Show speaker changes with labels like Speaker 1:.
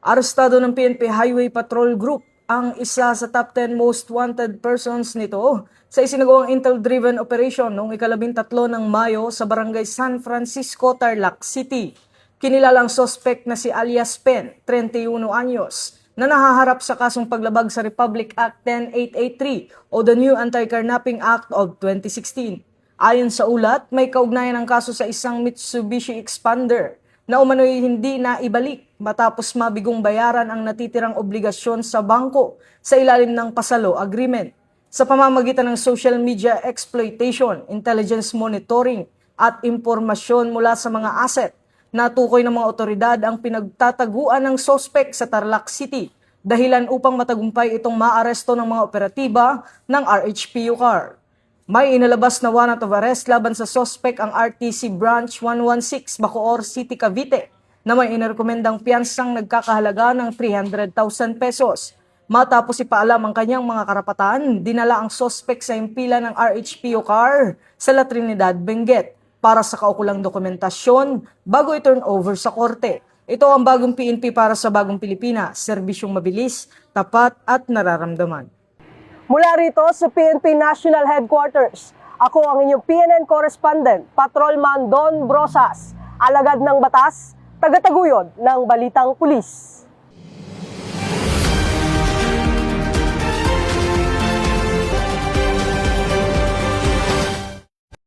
Speaker 1: Arestado ng PNP Highway Patrol Group ang isa sa top 10 most wanted persons nito sa isinagawang intel-driven operation noong ika-13 ng Mayo sa barangay San Francisco, Tarlac City. Kinilalang suspect na si alias Pen, 31 anyos, na nahaharap sa kasong paglabag sa Republic Act 10883 o the New Anti-Carnapping Act of 2016. Ayon sa ulat, may kaugnayan ng kaso sa isang Mitsubishi Expander na umano'y hindi na ibalik matapos mabigong bayaran ang natitirang obligasyon sa bangko sa ilalim ng pasalo agreement. Sa pamamagitan ng social media exploitation, intelligence monitoring at impormasyon mula sa mga asset, natukoy ng mga otoridad ang pinagtataguan ng sospek sa Tarlac City, dahilan upang matagumpay itong maaresto ng mga operatiba ng RHPU car. May inalabas na warrant of arrest laban sa sospek ang RTC Branch 116 Bacoor City, Cavite na may inirekomendang piyansang nagkakahalaga ng 300,000 pesos. Matapos ipaalam ang kanyang mga karapatan, dinala ang sospek sa impila ng RHPU car sa La Trinidad, Benguet para sa kaukulang dokumentasyon bago i-turn over sa korte. Ito ang bagong PNP para sa bagong Pilipinas, serbisyong mabilis, tapat at nararamdaman.
Speaker 2: Mula rito sa PNP National Headquarters, ako ang inyong PNN correspondent, Patrolman Don Brosas, alagad ng batas, tagataguyod ng Balitang Pulis.